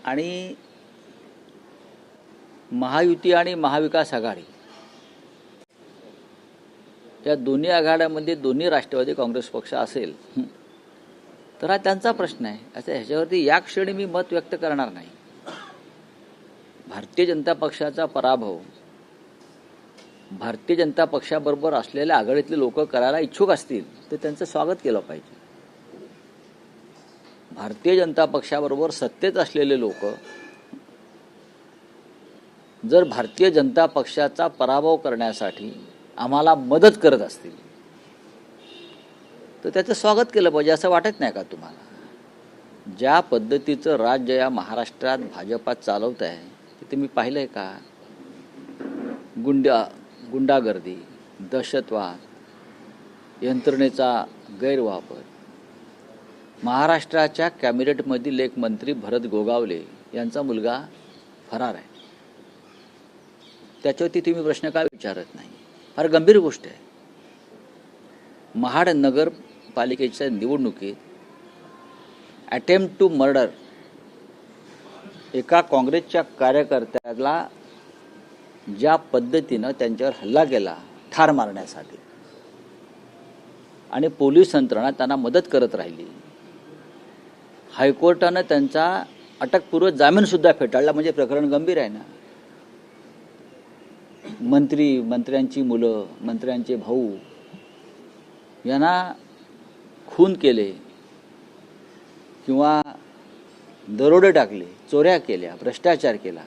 आणि महायुती आणि महाविकास आघाडी या दोन्ही आघाड्यामध्ये दोन्ही राष्ट्रवादी काँग्रेस पक्ष असेल तर हा त्यांचा प्रश्न आहे. असं ह्याच्यावरती या क्षणी मी मत व्यक्त करणार नाही. भारतीय जनता पक्षाचा पराभव भारतीय जनता पक्षाबरोबर असलेल्या आघाडीतले लोक करायला इच्छुक असतील तर त्यांचं स्वागत केलं पाहिजे. भारतीय जनता पक्षाबरोबर सत्तेत असलेले लोक जर भारतीय जनता पक्षाचा पराभव करण्यासाठी आम्हाला मदत करत असतील तर त्याचं स्वागत केलं पाहिजे. असं वाटत नाही का तुम्हाला? ज्या पद्धतीचं राज्य या महाराष्ट्रात भाजपात चालवत आहे ते तुम्ही पाहिलंय का? गुंडागर्दी, दहशतवाद, यंत्रणेचा गैरवापर. महाराष्ट्राच्या कॅबिनेटमधील एक मंत्री भरत गोगावले यांचा मुलगा फरार आहे. त्याच्यावरती तुम्ही प्रश्न काय विचारत नाही? फार गंभीर गोष्ट आहे. महाड नगरपालिकेच्या निवडणुकीत अटेम्प्ट टू मर्डर एका काँग्रेसच्या कार्यकर्त्याला ज्या पद्धतीनं त्यांच्यावर हल्ला केला ठार मारण्यासाठी आणि पोलीस यंत्रणा त्यांना मदत करत राहिली. हायकोर्टानं त्यांचा अटकपूर्व जामीन सुद्धा फेटाळला. म्हणजे प्रकरण गंभीर आहे ना. मंत्र्यांची मुलं, मंत्र्यांचे भाऊ यांना खून केले किंवा दरोडे टाकले, चोऱ्या केल्या, भ्रष्टाचार केला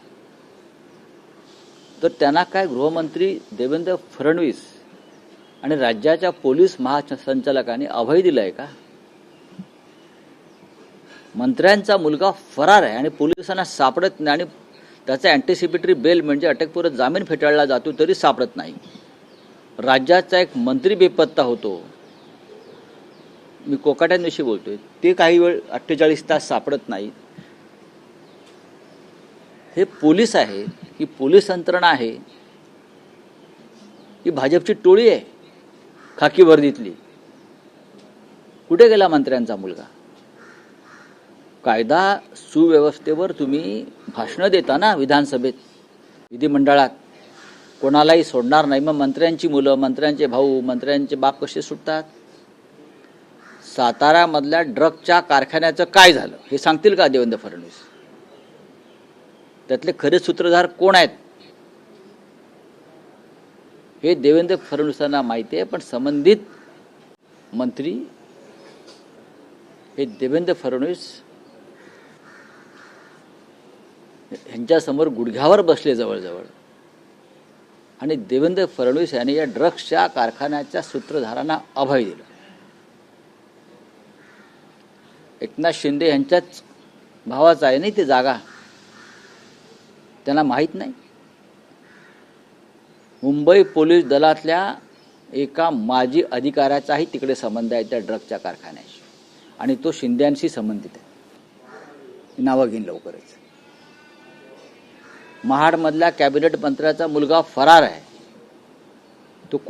तर त्यांना काय गृहमंत्री देवेंद्र फडणवीस आणि राज्याच्या पोलीस महासंचालकांनी अभय दिलं आहे का? मंत्र्यांचा मुलगा फरार आहे आणि पोलिसांना सापडत नाही आणि त्याचा अँटिसिपेटरी बेल म्हणजे अटकपूर्व जामीन फेटाळला जातो तरी सापडत नाही. राज्याचा एक मंत्री बेपत्ता होतो. मी कोकाट्यांविषयी बोलतोय. ते काही वेळ 48 तास सापडत नाही. हे पोलीस आहे ही पोलीस यंत्रणा आहे ही भाजपची टोळी आहे खाकी वर्दीतली. कुठे गेला मंत्र्यांचा मुलगा? कायदा सुव्यवस्थेवर तुम्ही भाषणं देता ना विधानसभेत, विधिमंडळात. कोणालाही सोडणार नाही. मग मंत्र्यांची मुलं, मंत्र्यांचे भाऊ, मंत्र्यांचे बाप कसे सुटतात? साताऱ्यामधल्या ड्रगच्या कारखान्याचं काय झालं हे सांगतील का देवेंद्र फडणवीस? त्यातले खरे सूत्रधार कोण आहेत हे देवेंद्र फडणवीसांना माहिती आहे. पण संबंधित मंत्री हे देवेंद्र फडणवीस यांच्यासमोर गुडघ्यावर बसले जवळजवळ. आणि देवेंद्र फडणवीस यांनी या ड्रग्सच्या कारखान्याच्या सूत्रधारांना अभय दिलं. एकनाथ शिंदे यांच्याच भावाचा आहे नाही ते जागा, त्यांना माहीत नाही. मुंबई पोलीस दलातल्या एका माजी अधिकाऱ्याचाही तिकडे संबंध आहे त्या ड्रग्सच्या कारखान्याशी आणि तो शिंद्यांशी संबंधित आहे. नावं घेईन लवकरच. महाडमधल्या कॅबिनेट मंत्र्याचा मुलगा फरार आहे.